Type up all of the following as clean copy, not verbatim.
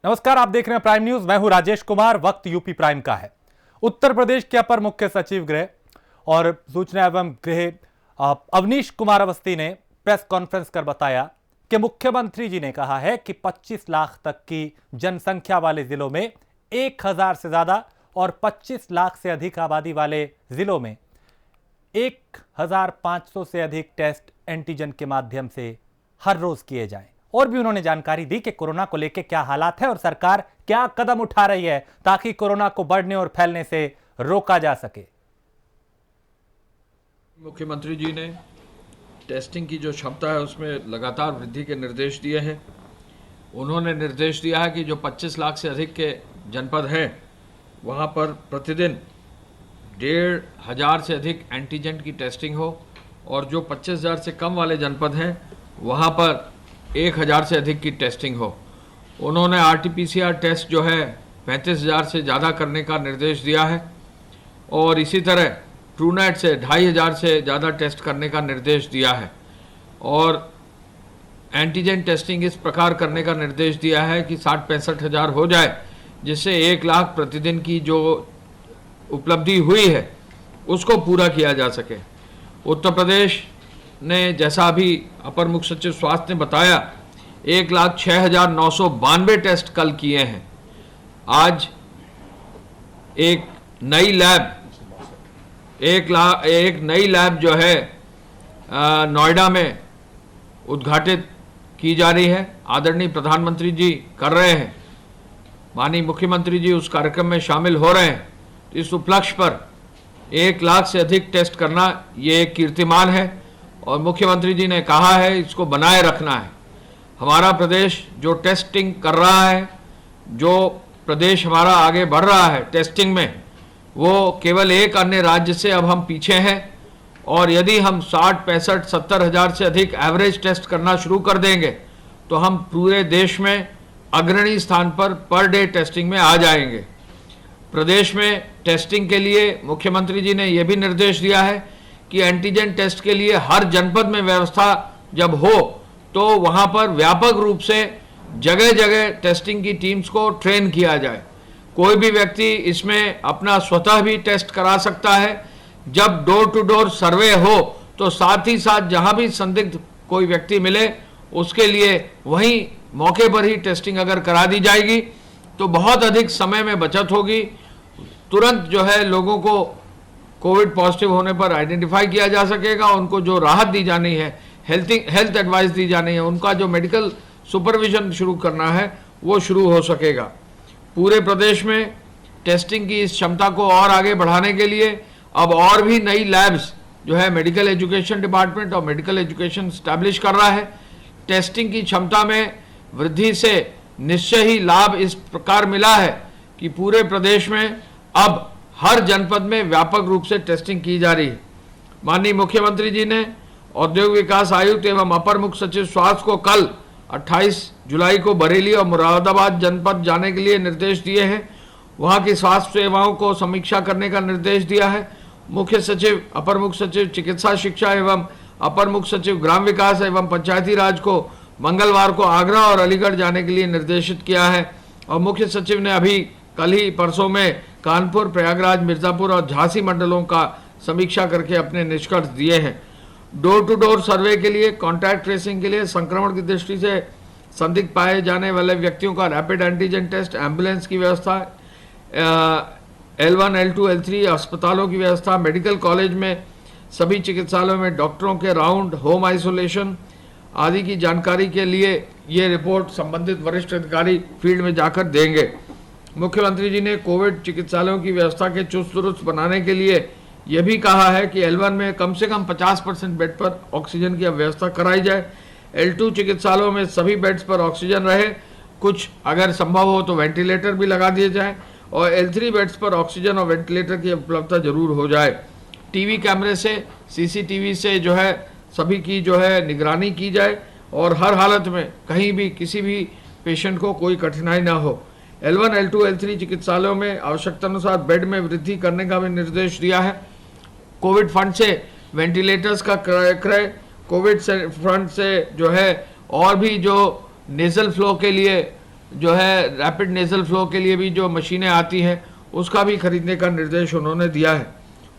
नमस्कार, आप देख रहे हैं प्राइम न्यूज। मैं हूं राजेश कुमार। वक्त यूपी प्राइम का है। उत्तर प्रदेश के अपर मुख्य सचिव गृह और सूचना एवं गृह अवनीश कुमार अवस्थी ने प्रेस कॉन्फ्रेंस कर बताया कि मुख्यमंत्री जी ने कहा है कि 25 लाख तक की जनसंख्या वाले जिलों में 1000 से ज्यादा और 25 लाख से अधिक आबादी वाले जिलों में 1500 से अधिक टेस्ट एंटीजन के माध्यम से हर रोज किए जाएं। और भी उन्होंने जानकारी दी कि कोरोना को लेकर क्या हालात है और सरकार क्या कदम उठा रही है ताकि कोरोना को बढ़ने और फैलने से रोका जा सके। मुख्यमंत्री जी ने टेस्टिंग की जो क्षमता है उसमें लगातार वृद्धि के निर्देश दिए हैं। उन्होंने निर्देश दिया है कि जो 25 लाख से अधिक के जनपद हैं वहाँ पर प्रतिदिन 1500 से अधिक एंटीजन की टेस्टिंग हो और जो 25,000 से कम वाले जनपद हैं वहाँ पर 1000 से अधिक की टेस्टिंग हो। उन्होंने RT-PCR टेस्ट जो है 35,000 से ज़्यादा करने का निर्देश दिया है और इसी तरह ट्रूनेट से 2,500 से ज़्यादा टेस्ट करने का निर्देश दिया है और एंटीजन टेस्टिंग इस प्रकार करने का निर्देश दिया है कि 60-65 हज़ार हो जाए, जिससे 1 लाख प्रतिदिन की जो उपलब्धि हुई है उसको पूरा किया जा सके। उत्तर प्रदेश ने जैसा अभी अपर मुख्य सचिव स्वास्थ्य ने बताया 1,06,992 टेस्ट कल किए हैं। आज एक नई लैब जो है नोएडा में उद्घाटित की जा रही है। आदरणीय प्रधानमंत्री जी कर रहे हैं, माननीय मुख्यमंत्री जी उस कार्यक्रम में शामिल हो रहे हैं। इस उपलक्ष्य पर 1 लाख से अधिक टेस्ट करना ये एक कीर्तिमान है और मुख्यमंत्री जी ने कहा है इसको बनाए रखना है। हमारा प्रदेश जो टेस्टिंग कर रहा है, जो प्रदेश हमारा आगे बढ़ रहा है टेस्टिंग में, वो केवल एक अन्य राज्य से अब हम पीछे हैं और यदि हम 60-65-70 हज़ार से अधिक एवरेज टेस्ट करना शुरू कर देंगे तो हम पूरे देश में अग्रणी स्थान पर डे टेस्टिंग में आ जाएंगे। प्रदेश में टेस्टिंग के लिए मुख्यमंत्री जी ने यह भी निर्देश दिया है कि एंटीजन टेस्ट के लिए हर जनपद में व्यवस्था जब हो तो वहां पर व्यापक रूप से जगह जगह टेस्टिंग की टीम्स को ट्रेन किया जाए। कोई भी व्यक्ति इसमें अपना स्वतः भी टेस्ट करा सकता है। जब डोर टू डोर सर्वे हो तो साथ ही साथ जहां भी संदिग्ध कोई व्यक्ति मिले उसके लिए वहीं मौके पर ही टेस्टिंग अगर करा दी जाएगी तो बहुत अधिक समय में बचत होगी। तुरंत जो है लोगों को कोविड पॉजिटिव होने पर आइडेंटिफाई किया जा सकेगा। उनको जो राहत दी जानी है, हेल्थ एडवाइस दी जानी है, उनका जो मेडिकल सुपरविजन शुरू करना है वो शुरू हो सकेगा। पूरे प्रदेश में टेस्टिंग की इस क्षमता को और आगे बढ़ाने के लिए अब और भी नई लैब्स जो है मेडिकल एजुकेशन डिपार्टमेंट और मेडिकल एजुकेशन स्टैब्लिश कर रहा है। टेस्टिंग की क्षमता में वृद्धि से निश्चय ही लाभ इस प्रकार मिला है कि पूरे प्रदेश में अब हर जनपद में व्यापक रूप से टेस्टिंग की जा रही है। माननीय मुख्यमंत्री जी ने औद्योगिक विकास आयुक्त एवं अपर मुख्य सचिव स्वास्थ्य को कल 28 जुलाई को बरेली और मुरादाबाद जनपद जाने के लिए निर्देश दिए हैं। वहां की स्वास्थ्य सेवाओं को समीक्षा करने का निर्देश दिया है। मुख्य सचिव, अपर मुख्य सचिव चिकित्सा शिक्षा एवं अपर मुख्य सचिव ग्राम विकास एवं पंचायती राज को मंगलवार को आगरा और अलीगढ़ जाने के लिए निर्देशित किया है और मुख्य सचिव ने अभी कल ही परसों में कानपुर, प्रयागराज, मिर्जापुर और झांसी मंडलों का समीक्षा करके अपने निष्कर्ष दिए हैं। डोर टू डोर सर्वे के लिए, कॉन्टैक्ट ट्रेसिंग के लिए, संक्रमण की दृष्टि से संदिग्ध पाए जाने वाले व्यक्तियों का रैपिड एंटीजन टेस्ट, एम्बुलेंस की व्यवस्था, L1, L2, L3 अस्पतालों की व्यवस्था, मेडिकल कॉलेज में सभी चिकित्सालयों में डॉक्टरों के राउंड, होम आइसोलेशन आदि की जानकारी के लिए ये रिपोर्ट संबंधित वरिष्ठ अधिकारी फील्ड में जाकर देंगे। मुख्यमंत्री जी ने कोविड चिकित्सालयों की व्यवस्था के चुस्त दुरुस्त बनाने के लिए यह भी कहा है कि L1 में कम से कम 50% बेड पर ऑक्सीजन की व्यवस्था कराई जाए। L2 चिकित्सालयों में सभी बेड्स पर ऑक्सीजन रहे, कुछ अगर संभव हो तो वेंटिलेटर भी लगा दिए जाए और L3 बेड्स पर ऑक्सीजन और वेंटिलेटर की उपलब्धता जरूर हो जाए। टीवी कैमरे से, CCTV से जो है सभी की जो है निगरानी की जाए और हर हालत में कहीं भी किसी भी पेशेंट को कोई कठिनाई ना हो। L1, L2, L3 चिकित्सालयों में आवश्यकतानुसार बेड में वृद्धि करने का भी निर्देश दिया है। कोविड फंड से वेंटिलेटर्स का क्रय, कोविड फंड से जो है और भी जो नेजल फ्लो के लिए जो है रैपिड नेजल फ्लो के लिए भी जो मशीनें आती हैं उसका भी खरीदने का निर्देश उन्होंने दिया है।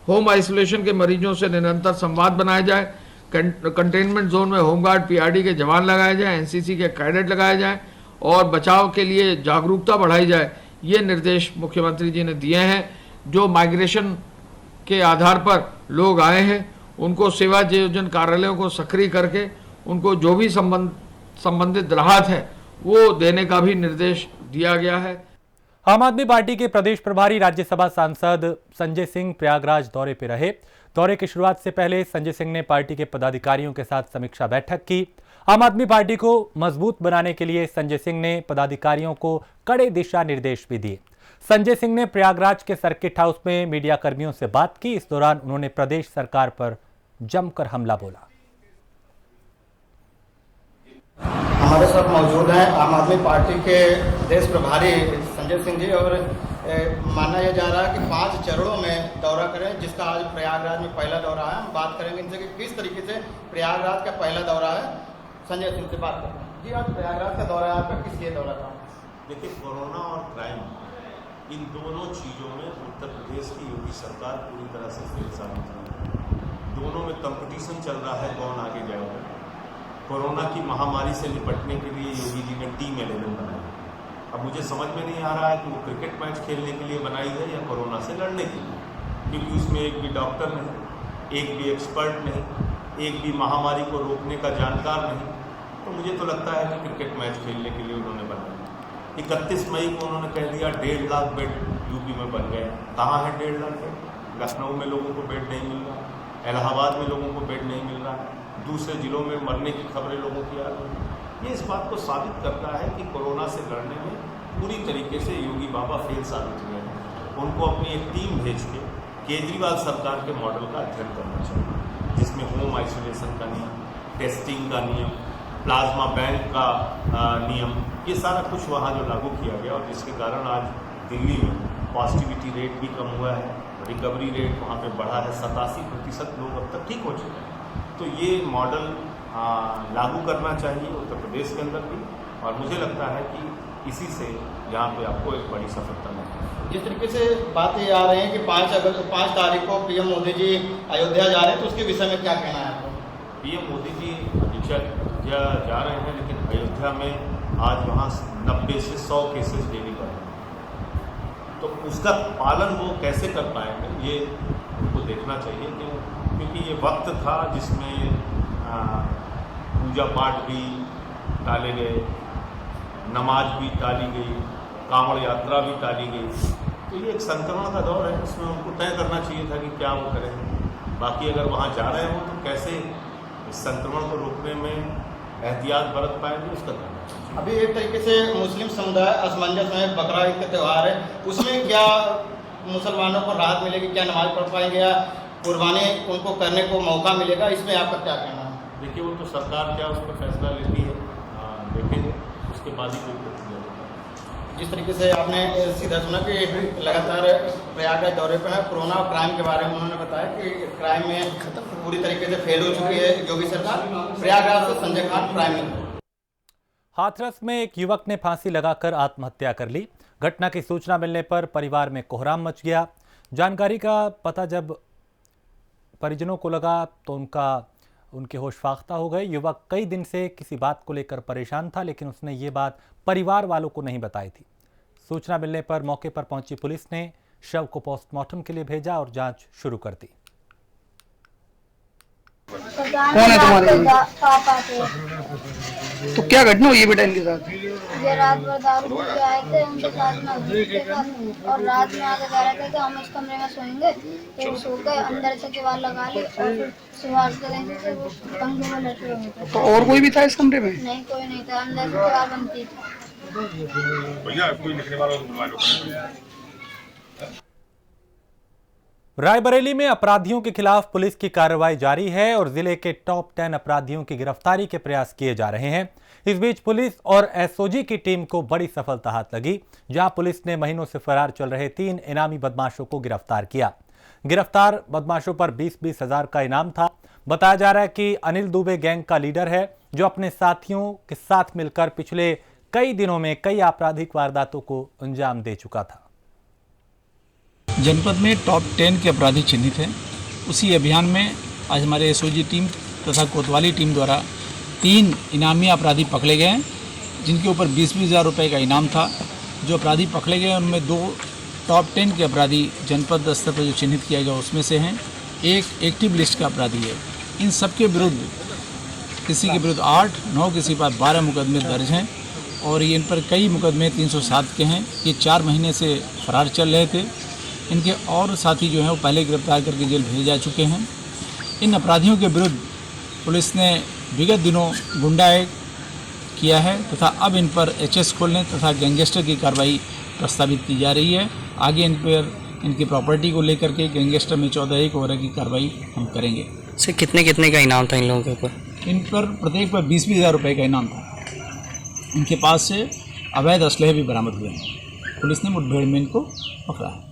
होम आइसोलेशन के मरीजों से निरंतर संवाद बनाया जाए, कंटेनमेंट जोन में होमगार्ड पीआरडी के जवान लगाए जाए, एनसीसी के कैडेट लगाए जाए और बचाव के लिए जागरूकता बढ़ाई जाए। ये निर्देश मुख्यमंत्री जी ने दिए हैं। जो माइग्रेशन के आधार पर लोग आए हैं उनको सेवा नियोजन कार्यालयों को सक्रिय करके उनको जो भी संबंधित राहत है वो देने का भी निर्देश दिया गया है। आम आदमी पार्टी के प्रदेश प्रभारी राज्यसभा सांसद संजय सिंह प्रयागराज दौरे पर रहे। दौरे की शुरुआत से पहले संजय सिंह ने पार्टी के पदाधिकारियों के साथ समीक्षा बैठक की। आम आदमी पार्टी को मजबूत बनाने के लिए संजय सिंह ने पदाधिकारियों को कड़े दिशा निर्देश भी दिए। संजय सिंह ने प्रयागराज के सर्किट हाउस में मीडिया कर्मियों से बात की। इस दौरान उन्होंने प्रदेश सरकार पर जमकर हमला बोला। हमारे साथ मौजूद हैं आम आदमी पार्टी के प्रदेश प्रभारी संजय सिंह जी और माना यह जा रहा है कि 5 चरणों में दौरा करें, जिसका आज प्रयागराज में पहला दौरा है। हम बात करेंगे इनसे कि किस तरीके से प्रयागराज का पहला दौरा है। संजय सिंह से बात करते हैं। जी, आज प्रयागराज का दौरा है आपका, किस लिए दौरा था? देखिए, कोरोना और क्राइम, इन दोनों चीज़ों में उत्तर प्रदेश की योगी सरकार पूरी तरह से फेल साबित हुई है। दोनों में कंपटीशन चल रहा है, कौन आगे जाएगा। कोरोना की महामारी से निपटने के लिए योगी जी ने टीम 11 बनाई। अब मुझे समझ में नहीं आ रहा है कि वो क्रिकेट मैच खेलने के लिए बनाई है या कोरोना से लड़ने के लिए, क्योंकि उसमें एक भी डॉक्टर नहीं, एक भी एक्सपर्ट नहीं, एक भी महामारी को रोकने का जानकार नहीं। तो मुझे तो लगता है कि क्रिकेट मैच खेलने के लिए उन्होंने बनाया। 31 मई को उन्होंने कह दिया 1.5 लाख बेड यूपी में बन गए। कहाँ है 1.5 लाख बेड? लखनऊ में लोगों को बेड नहीं मिल रहा, इलाहाबाद में लोगों को बेड नहीं मिल रहा है, दूसरे जिलों में मरने की खबरें लोगों की आ रही हैं। ये इस बात को साबित करता है कि कोरोना से लड़ने में पूरी तरीके से योगी बाबा फेल साबित हुए हैं। उनको अपनी एक टीम भेज के केजरीवाल सरकार के मॉडल का अध्ययन करना चाहिए, जिसमें होम आइसोलेशन का नियम, टेस्टिंग का नियम, प्लाज्मा बैंक का नियम, ये सारा कुछ वहाँ जो लागू किया गया और जिसके कारण आज दिल्ली में पॉजिटिविटी रेट भी कम हुआ है, रिकवरी रेट वहाँ पे बढ़ा है, 87% लोग अब तक ठीक हो चुके हैं। तो ये मॉडल लागू करना चाहिए उत्तर प्रदेश के अंदर भी, और मुझे लगता है कि इसी से यहाँ पे आपको एक बड़ी सफलता मिलेगी। जिस तरीके से बात ये आ रही है कि 5 तारीख को पीएम मोदी जी अयोध्या जा रहे हैं, तो उसके विषय में क्या कहना है आपको? पीएम मोदी जी अयोध्या जा रहे हैं, लेकिन अयोध्या में आज वहाँ 90 से 100 केसेस डेली बढ़ रहे हैं। तो उसका पालन वो कैसे कर पाएंगे, ये उनको देखना चाहिए। क्योंकि ये वक्त था जिसमें पूजा पाठ भी टाले गए, नमाज भी टाली गई, कांवड़ यात्रा भी टाली गई। तो ये एक संक्रमण का दौर है, इसमें उनको तय करना चाहिए था कि क्या वो करें। बाकी अगर वहाँ जा रहे हो तो कैसे इस संक्रमण को रोकने में एहतियात बरत पाएंगे, उसका करना चाहिए। अभी एक तरीके से मुस्लिम समुदाय असमंजस में बकरा ईद का त्यौहार है, उसमें क्या मुसलमानों को राहत मिलेगी? क्या नमाज पढ़ पाएंगे या कुर्बानी उनको करने को मौका मिलेगा? इसमें आपका क्या कहना है? देखिए, वो तो सरकार क्या उस पर फैसला लेती है, देखेंगे, उसके बाद ही कोई प्रक्रिया होगा। जिस तरीके से आपने सीधा सुना कि लगातार प्रयागराज दौरे पर है, कोरोना और क्राइम के बारे में उन्होंने बताया कि क्राइम में पूरी तरीके से फेल हो चुकी है योगी सरकार। प्रयागराज से संजय खान, प्राइम मिनिस्टर। हाथरस में एक युवक ने फांसी लगाकर आत्महत्या कर ली। घटना की सूचना मिलने पर परिवार में कोहराम मच गया। जानकारी का पता जब परिजनों को लगा तो उनके होश फाख्ता हो गए। युवक कई दिन से किसी बात को लेकर परेशान था, लेकिन उसने ये बात परिवार वालों को नहीं बताई थी। सूचना मिलने पर मौके पर पहुंची पुलिस ने शव को पोस्टमार्टम के लिए भेजा और जांच शुरू कर दी। कौन है तुम्हारे? पापा थे। तो क्या घटना हुई है बेटा इनके साथ? ये रात भर दारू पी के आए थे, उनके साथ में और रात में आके कह रहे थे कि हम इस कमरे में सोएंगे। तो सो गए, अंदर से किवाड़ लगा ली और फिर सुबह के दिन से वो पंखे में लटके हुए थे। तो और कोई भी था इस कमरे में? नहीं, कोई नहीं था, अंदर से किवाड़ बनती था। भैया कोई लिखने वाला रायबरेली में अपराधियों के खिलाफ पुलिस की कार्रवाई जारी है और जिले के टॉप 10 अपराधियों की गिरफ्तारी के प्रयास किए जा रहे हैं। इस बीच पुलिस और एसओजी की टीम को बड़ी सफलता हाथ लगी, जहां पुलिस ने महीनों से फरार चल रहे 3 इनामी बदमाशों को गिरफ्तार किया। गिरफ्तार बदमाशों पर 20-20 हजार का इनाम था। बताया जा रहा है कि अनिल दुबे गैंग का लीडर है, जो अपने साथियों के साथ मिलकर पिछले कई दिनों में कई आपराधिक वारदातों को अंजाम दे चुका था। जनपद में टॉप 10 के अपराधी चिन्हित हैं। उसी अभियान में आज हमारे एसओजी टीम तथा कोतवाली टीम द्वारा 3 इनामी अपराधी पकड़े गए हैं, जिनके ऊपर 20-20 हज़ार रुपये का इनाम था। जो अपराधी पकड़े गए उनमें 2 टॉप 10 के अपराधी जनपद स्तर पर जो चिन्हित किया गया उसमें से हैं, एक एक्टिव लिस्ट का अपराधी है। इन सबके विरुद्ध किसी के विरुद्ध 8, 9, किसी पर 12 मुकदमे दर्ज हैं और ये इन पर कई मुकदमे 307 के हैं। ये 4 महीने से फरार चल रहे थे। इनके और साथी जो हैं वो पहले गिरफ्तार करके जेल भेजे जा चुके हैं। इन अपराधियों के विरुद्ध पुलिस ने विगत दिनों गुंडा एक्ट किया है तथा अब इन पर एचएस खोलने तथा गैंगस्टर की कार्रवाई प्रस्तावित की जा रही है। आगे इन पर इनकी प्रॉपर्टी को लेकर के गैंगस्टर में 14 वगैरह की कार्रवाई हम करेंगे। सर कितने का इनाम था इन लोगों के ऊपर? इन पर प्रत्येक पर 20-20 हज़ार रुपये का इनाम था। इनके पास से अवैध असलहे भी बरामद हुए हैं। पुलिस ने मुठभेड़ में इनको पकड़ा है।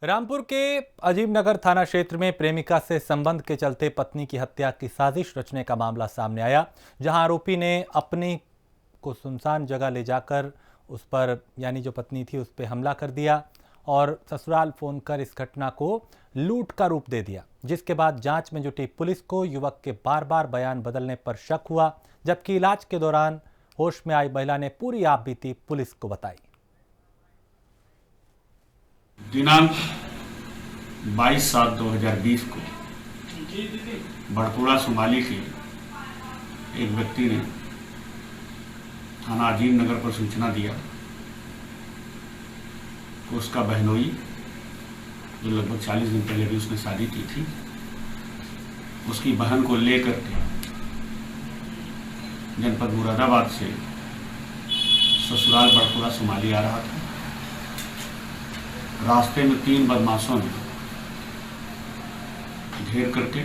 रामपुर के अजीम नगर थाना क्षेत्र में प्रेमिका से संबंध के चलते पत्नी की हत्या की साजिश रचने का मामला सामने आया, जहां आरोपी ने अपनी को सुनसान जगह ले जाकर उस पर यानी जो पत्नी थी उस पर हमला कर दिया और ससुराल फोन कर इस घटना को लूट का रूप दे दिया, जिसके बाद जांच में जुटी पुलिस को युवक के बार बार बयान बदलने पर शक हुआ, जबकि इलाज के दौरान होश में आई महिला ने पूरी आपबीती पुलिस को बताई। दिनांक 22/7/2020 को बड़पुरा सुमाली के एक व्यक्ति ने थाना अजीम नगर पर सूचना दिया कि उसका बहनोई, जो लगभग 40 दिन पहले भी उसने शादी की थी, उसकी बहन को लेकर के जनपद मुरादाबाद से ससुराल बड़पुरा सुमाली आ रहा था। रास्ते में 3 बदमाशों ने घेर करके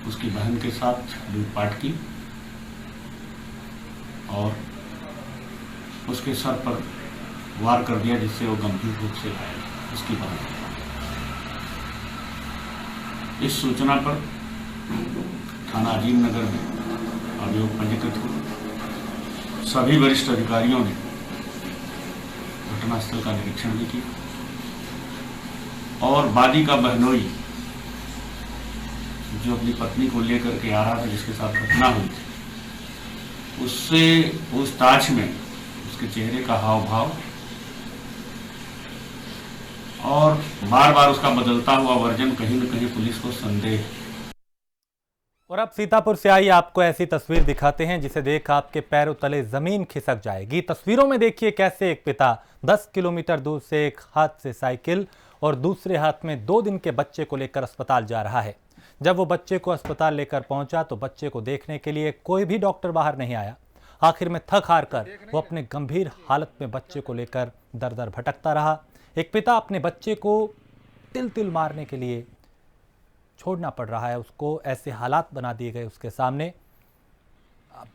उसकी बहन के साथ लूटपाट की और उसके सर पर वार कर दिया, जिससे वो गंभीर रूप से घायल उसकी बहन। इस सूचना पर थाना अजीम नगर में अभियोग पंजीकृत हुआ। सभी वरिष्ठ अधिकारियों ने घटनास्थल का निरीक्षण भी किया और वादी का बहनोई, जो अपनी पत्नी को लेकर के आ रहा था, जिसके साथ घटना हुई थी, उससे पूछताछ में उसके चेहरे का हाव भाव और बार बार उसका बदलता हुआ वर्जन कहीं न कहीं पुलिस को संदेह। और अब सीतापुर से आई आपको ऐसी तस्वीर दिखाते हैं जिसे देख आपके पैरों तले जमीन खिसक जाएगी। तस्वीरों में देखिए कैसे एक पिता 10 किलोमीटर दूर से एक हाथ से साइकिल और दूसरे हाथ में 2 दिन के बच्चे को लेकर अस्पताल जा रहा है। जब वो बच्चे को अस्पताल लेकर पहुंचा तो बच्चे को देखने के लिए कोई भी डॉक्टर बाहर नहीं आया। आखिर में थक हार कर वो अपने गंभीर हालत में बच्चे को लेकर दर दर भटकता रहा। एक पिता अपने बच्चे को तिल तिल मारने के लिए छोड़ना पड़ रहा है, उसको ऐसे हालात बना दिए गए उसके सामने।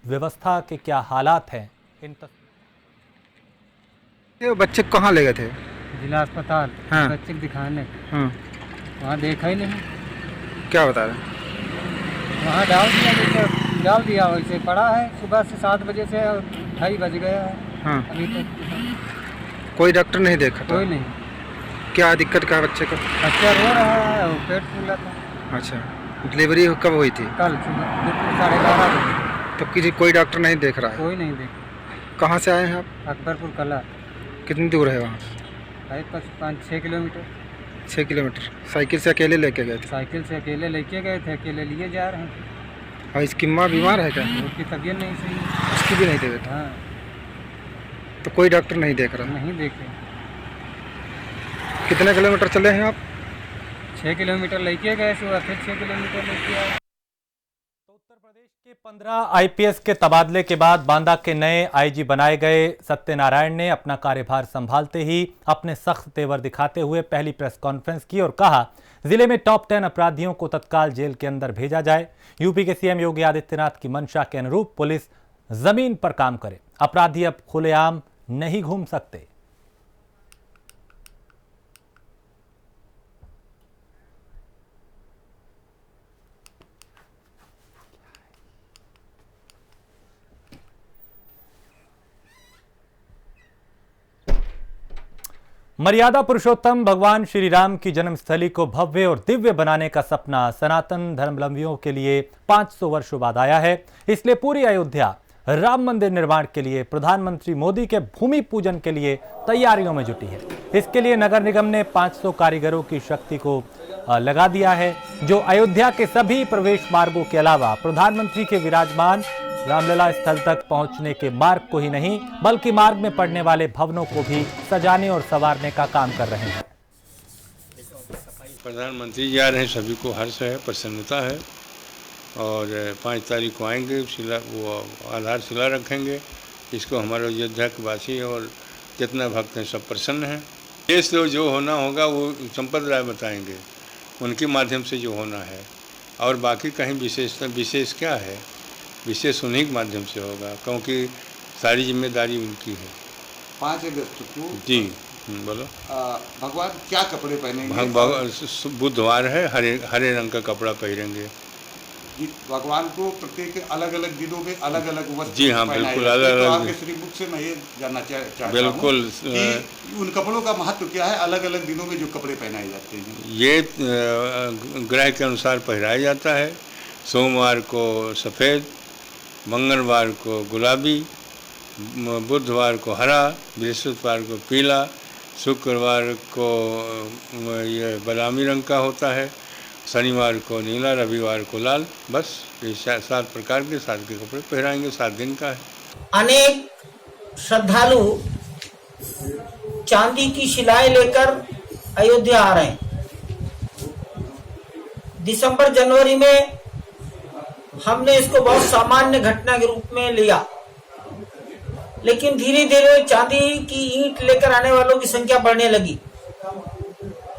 व्यवस्था के क्या हालात हैं इन ये बच्चे को कहाँ ले गए थे? जिला अस्पताल। हाँ। बच्चे को दिखाने। हाँ। वहाँ देखा ही नहीं। क्या बता रहे? वहाँ डाल दिया वैसे पड़ा है। सुबह से 7 बजे से 2:30 बज गया है। हाँ। अभी तक कोई डॉक्टर नहीं देखा? कोई नहीं। क्या दिक्कत क्या बच्चे को? बच्चा रो रहा है और पेट फूला था। अच्छा, डिलीवरी कब हुई थी? कल सुबह 11:30 बजे। तो किसी कोई डॉक्टर नहीं देख रहा है? कोई नहीं देखा। कहाँ से आए हैं आप? अकबरपुर कला। कितनी दूर है वहाँ? 5-6 किलोमीटर। 6 किलोमीटर। साइकिल से अकेले लेके गए थे? साइकिल से अकेले लेके गए थे, अकेले लिए जा रहे हैं। और इसकी माँ बीमार है क्या? उसकी तबीयत नहीं सही है। उसकी भी नहीं तबीयत? हाँ। तो कोई डॉक्टर नहीं देख रहा? नहीं देखे। कितने किलोमीटर चले हैं आप? 6 किलोमीटर लेके गए, सुबह फिर 6 किलोमीटर लेके आए। तो उत्तर प्रदेश के 15 आईपीएस के तबादले के बाद बांदा के नए आईजी बनाए गए सत्यनारायण ने अपना कार्यभार संभालते ही अपने सख्त तेवर दिखाते हुए पहली प्रेस कॉन्फ्रेंस की और कहा, जिले में टॉप 10 अपराधियों को तत्काल जेल के अंदर भेजा जाए। यूपी के सीएम योगी आदित्यनाथ की मंशा के अनुरूप पुलिस जमीन पर काम करे। अपराधी अब खुलेआम नहीं घूम सकते। मर्यादा पुरुषोत्तम भगवान श्री राम की जन्मस्थली को भव्य और दिव्य बनाने का सपना सनातन धर्मावलंबियों के लिए 500 वर्षों बाद आया है। इसलिए पूरी अयोध्या राम मंदिर निर्माण के लिए प्रधानमंत्री मोदी के भूमि पूजन के लिए तैयारियों में जुटी है। इसके लिए नगर निगम ने 500 कारीगरों की शक्ति को लगा दिया है, जो अयोध्या के सभी प्रवेश मार्गों के अलावा प्रधानमंत्री के विराजमान रामलला स्थल तक पहुंचने के मार्ग को ही नहीं बल्कि मार्ग में पड़ने वाले भवनों को भी सजाने और संवारने का काम कर रहे हैं। प्रधानमंत्री जा रहे हैं, सभी को हर्ष है, प्रसन्नता है और 5 तारीख को आएंगे, वो आधारशिला रखेंगे। इसको हमारे अयोध्या के वासी और जितना भक्त हैं सब प्रसन्न हैं। देश तो जो होना होगा वो संपत राय बताएंगे, उनके माध्यम से जो होना है, और बाकी कहीं विशेष क्या है, विशेष उन्हीं के माध्यम से होगा, क्योंकि सारी जिम्मेदारी उनकी है। 5 अगस्त को जी बोलो। भगवान क्या कपड़े पहनेंगे? बुधवार है, हरे रंग का कपड़ा पहनेंगे। भगवान को प्रत्येक अलग अलग दिनों में अलग अलग वस्त्र। जी हाँ, बिल्कुल अलग अलग। तो आपके श्रीमुख से मैं ये जानना चाहता हूँ बिल्कुल कि उन कपड़ों का महत्व क्या है, अलग अलग दिनों में जो कपड़े पहनाए जाते हैं? ये ग्रह के अनुसार पहनाया जाता है। सोमवार को सफ़ेद, मंगलवार को गुलाबी, बुधवार को हरा, बृहस्पतिवार को पीला, शुक्रवार को ये बादामी रंग का होता है, शनिवार को नीला, रविवार को लाल। बस ये 7 प्रकार के 7 के कपड़े पहनाएंगे। 7 दिन का है। अनेक श्रद्धालु चांदी की शिलाएं लेकर अयोध्या आ रहे हैं। दिसंबर जनवरी में हमने इसको बहुत सामान्य घटना के रूप में लिया, लेकिन धीरे धीरे चांदी की ईंट लेकर आने वालों की संख्या बढ़ने लगी।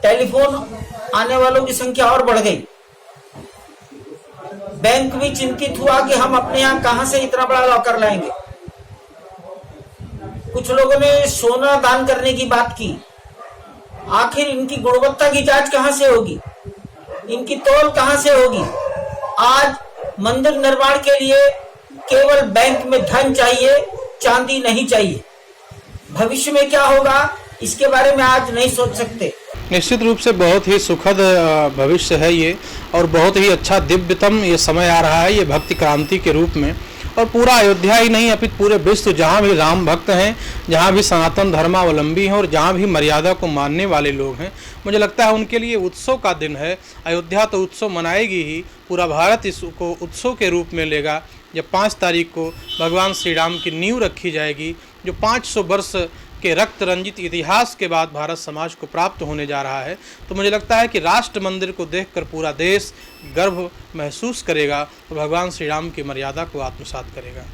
टेलीफोन आने वालों की संख्या और बढ़ गई। बैंक भी चिंतित हुआ कि हम अपने यहाँ कहां से इतना बड़ा लॉकर लाएंगे। कुछ लोगों ने सोना दान करने की बात की। आखिर इनकी गुणवत्ता की जांच कहां से होगी, इनकी तौल कहां से होगी? आज मंदिर निर्माण के लिए केवल बैंक में धन चाहिए, चांदी नहीं चाहिए। भविष्य में क्या होगा इसके बारे में आज नहीं सोच सकते। निश्चित रूप से बहुत ही सुखद भविष्य है ये, और बहुत ही अच्छा दिव्यतम ये समय आ रहा है, ये भक्ति क्रांति के रूप में। और पूरा अयोध्या ही नहीं अपितु पूरे विश्व, जहाँ भी राम भक्त हैं, जहाँ भी सनातन धर्मावलंबी हैं और जहाँ भी मर्यादा को मानने वाले लोग हैं, मुझे लगता है उनके लिए उत्सव का दिन है। अयोध्या तो उत्सव मनाएगी ही, पूरा भारत इसको उत्सव के रूप में लेगा जब 5 तारीख को भगवान श्री राम की नींव रखी जाएगी, जो 500 वर्ष के रक्त रंजित इतिहास के बाद भारत समाज को प्राप्त होने जा रहा है। तो मुझे लगता है कि राष्ट्र मंदिर को देखकर पूरा देश गर्व महसूस करेगा और भगवान श्री राम की मर्यादा को आत्मसात करेगा।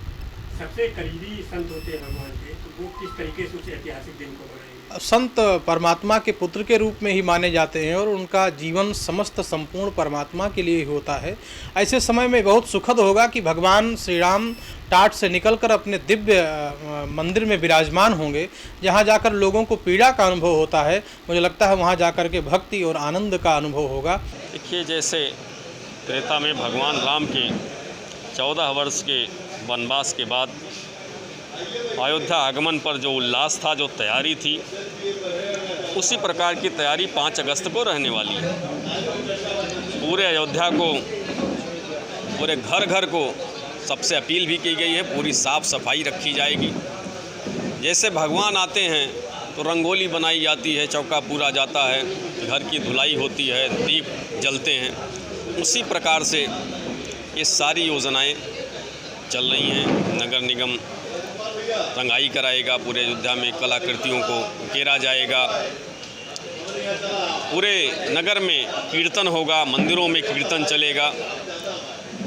सबसे करीबी संत होते हैं भगवान के, तो वो किस तरीके से उस ऐतिहासिक दिन को मनाएंगे? संत परमात्मा के पुत्र के रूप में ही माने जाते हैं और उनका जीवन समस्त संपूर्ण परमात्मा के लिए ही होता है। ऐसे समय में बहुत सुखद होगा कि भगवान श्री राम टाट से निकलकर अपने दिव्य मंदिर में विराजमान होंगे, जहाँ जाकर लोगों को पीड़ा का अनुभव होता है। मुझे लगता है वहाँ जाकर के भक्ति और आनंद का अनुभव होगा। देखिए, जैसे त्रेता में भगवान राम के 14 वर्ष के वनवास के बाद अयोध्या आगमन पर जो उल्लास था, जो तैयारी थी, उसी प्रकार की तैयारी 5 अगस्त को रहने वाली है। पूरे अयोध्या को, पूरे घर घर को सबसे अपील भी की गई है, पूरी साफ़ सफाई रखी जाएगी। जैसे भगवान आते हैं तो रंगोली बनाई जाती है, चौका पूरा जाता है, घर की धुलाई होती है, दीप जलते हैं, उसी प्रकार से ये सारी योजनाएं चल रही हैं। नगर निगम रंगाई कराएगा, पूरे अयोध्या में कलाकृतियों को उकेरा जाएगा, पूरे नगर में कीर्तन होगा, मंदिरों में कीर्तन चलेगा।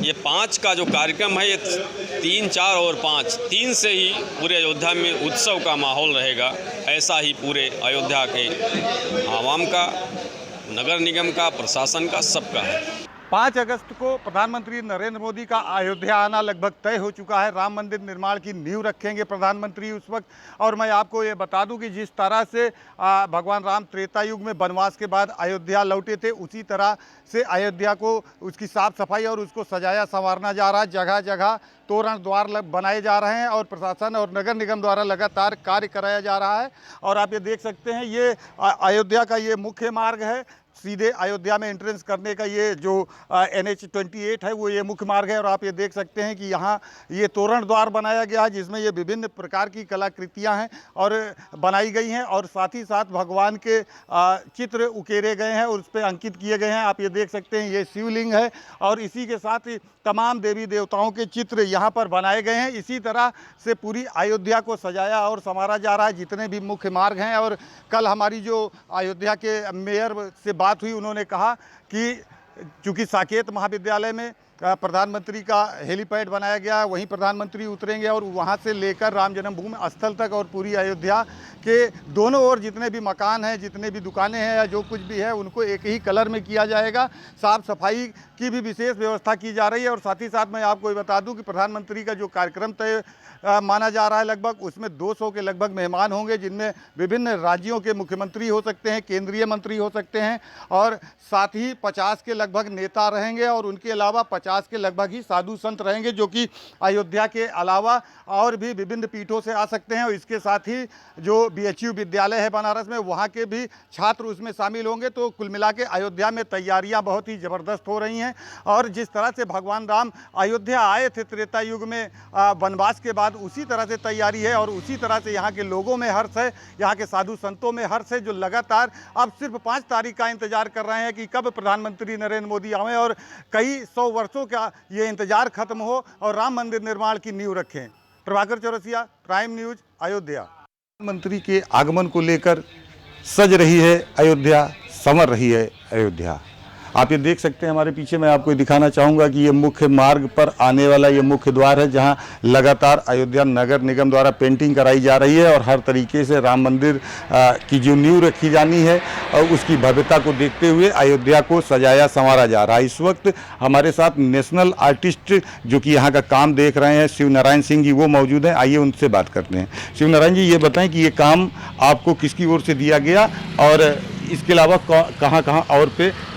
ये 5 का जो कार्यक्रम है, ये 3, 4 और 5, 3 से ही पूरे अयोध्या में उत्सव का माहौल रहेगा। ऐसा ही पूरे अयोध्या के आवाम का, नगर निगम का, प्रशासन का, सबका है। 5 अगस्त को प्रधानमंत्री नरेंद्र मोदी का अयोध्या आना लगभग तय हो चुका है। राम मंदिर निर्माण की नींव रखेंगे प्रधानमंत्री उस वक्त। और मैं आपको ये बता दूं कि जिस तरह से भगवान राम त्रेता युग में वनवास के बाद अयोध्या लौटे थे, उसी तरह से अयोध्या को उसकी साफ सफाई और उसको सजाया संवारना जा रहा है। जगह जगह तोरण द्वार बनाए जा रहे हैं और प्रशासन और नगर निगम द्वारा लगातार कार्य कराया जा रहा है। और आप ये देख सकते हैं, ये अयोध्या का ये मुख्य मार्ग है। सीधे अयोध्या में एंट्रेंस करने का ये जो NH-28 है वो ये मुख्य मार्ग है। और आप ये देख सकते हैं कि यहाँ ये तोरण द्वार बनाया गया है जिसमें ये विभिन्न प्रकार की कलाकृतियाँ हैं और बनाई गई हैं। और साथ ही साथ भगवान के चित्र उकेरे गए हैं और उस पर अंकित किए गए हैं। आप ये देख सकते हैं, ये शिवलिंग है और इसी के साथ ही तमाम देवी देवताओं के चित्र यहाँ पर बनाए गए हैं। इसी तरह से पूरी अयोध्या को सजाया और संवारा जा रहा है, जितने भी मुख्य मार्ग हैं। और कल हमारी जो अयोध्या के मेयर से बात हुई, उन्होंने कहा कि चूँकि साकेत महाविद्यालय में प्रधानमंत्री का हेलीपैड बनाया गया है, वहीं प्रधानमंत्री उतरेंगे और वहां से लेकर राम जन्मभूमि स्थल तक और पूरी अयोध्या के दोनों ओर जितने भी मकान हैं, जितने भी दुकानें हैं या जो कुछ भी है, उनको एक ही कलर में किया जाएगा। साफ सफाई की भी विशेष व्यवस्था की जा रही है। और साथ ही साथ मैं आपको ये बता दूं कि प्रधानमंत्री का जो कार्यक्रम तय माना जा रहा है, लगभग उसमें 200 के लगभग मेहमान होंगे, जिनमें विभिन्न राज्यों के मुख्यमंत्री हो सकते हैं, केंद्रीय मंत्री हो सकते हैं और साथ ही 50 के लगभग नेता रहेंगे और उनके अलावा 50 के लगभग ही साधु संत रहेंगे, जो कि अयोध्या के अलावा और भी विभिन्न पीठों से आ सकते हैं। और इसके साथ ही जो BHU विद्यालय है बनारस में, वहाँ के भी छात्र उसमें शामिल होंगे। तो कुल मिला के अयोध्या में तैयारियाँ बहुत ही ज़बरदस्त हो रही हैं। और जिस तरह से भगवान राम अयोध्या आए थे त्रेता युग में वनवास के बाद, उसी तरह से तैयारी है और उसी तरह से यहाँ के लोगों में हर्ष है, यहाँ के साधु संतों में हर्ष है, जो लगातार अब सिर्फ 5 तारीख का इंतजार कर रहे हैं कि कब प्रधानमंत्री नरेंद्र मोदी आएं और कई 100 वर्षों का ये इंतजार खत्म हो और राम मंदिर निर्माण की नींव रखें। Prabhakar Chaurasia, prime news, Ayodhya. प्रधानमंत्री के आगमन को लेकर सज रही है अयोध्या, संवर रही है अयोध्या। आप ये देख सकते हैं हमारे पीछे, मैं आपको दिखाना चाहूँगा कि ये मुख्य मार्ग पर आने वाला ये मुख्य द्वार है, जहाँ लगातार अयोध्या नगर निगम द्वारा पेंटिंग कराई जा रही है और हर तरीके से राम मंदिर की जो नींव रखी जानी है और उसकी भव्यता को देखते हुए अयोध्या को सजाया संवारा जा रहा है। इस वक्त हमारे साथ नेशनल आर्टिस्ट जो कि यहाँ का काम देख रहे हैं, शिव नारायण सिंह जी, वो मौजूद हैं। आइए उनसे बात करते हैं। शिव नारायण जी, ये बताएं कि ये काम आपको किसकी ओर से दिया गया और इसके अलावा कहाँ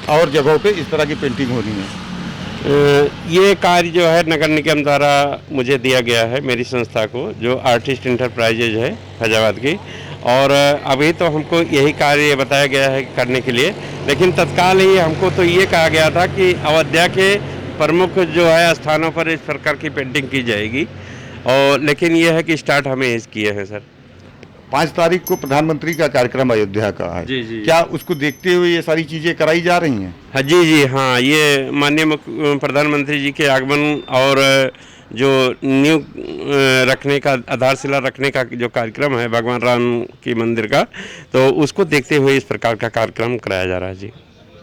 और जगहों पे इस तरह की पेंटिंग हो रही है? ये कार्य जो है नगर निगम द्वारा मुझे दिया गया है, मेरी संस्था को, जो आर्टिस्ट इंटरप्राइजेज है फैजाबाद की। और अभी तो हमको यही कार्य बताया गया है करने के लिए, लेकिन तत्काल ही हमको तो ये कहा गया था कि अयोध्या के प्रमुख जो है स्थानों पर इस प्रकार की पेंटिंग की जाएगी। और लेकिन ये है कि स्टार्ट हमें इस किए हैं सर। 5 तारीख को प्रधानमंत्री का कार्यक्रम अयोध्या का है। जी। क्या उसको देखते हुए ये सारी चीज़ें कराई जा रही हैं? हाँ जी, हाँ, ये माननीय प्रधानमंत्री जी के आगमन और जो नींव रखने का, आधारशिला रखने का जो कार्यक्रम है भगवान राम की मंदिर का, तो उसको देखते हुए इस प्रकार का कार्यक्रम कराया जा रहा है जी।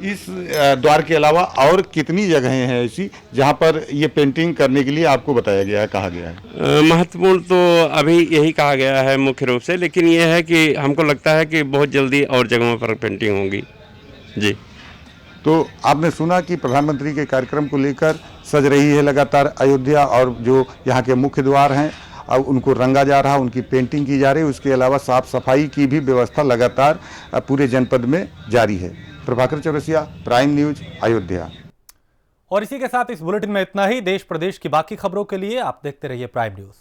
इस द्वार के अलावा और कितनी जगहें हैं ऐसी जहां पर ये पेंटिंग करने के लिए आपको बताया गया है, कहा गया है? महत्वपूर्ण तो अभी यही कहा गया है मुख्य रूप से, लेकिन ये है कि हमको लगता है कि बहुत जल्दी और जगहों पर पेंटिंग होगी जी। तो आपने सुना कि प्रधानमंत्री के कार्यक्रम को लेकर सज रही है लगातार अयोध्या और जो यहाँ के मुख्य द्वार हैं अब उनको रंगा जा रहा है, उनकी पेंटिंग की जा रही है। उसके अलावा साफ सफाई की भी व्यवस्था लगातार पूरे जनपद में जारी है। Prabhakar Chaurasia, prime news, Ayodhya. और इसी के साथ इस बुलेटिन में इतना ही। देश प्रदेश की बाकी खबरों के लिए आप देखते रहिए प्राइम न्यूज।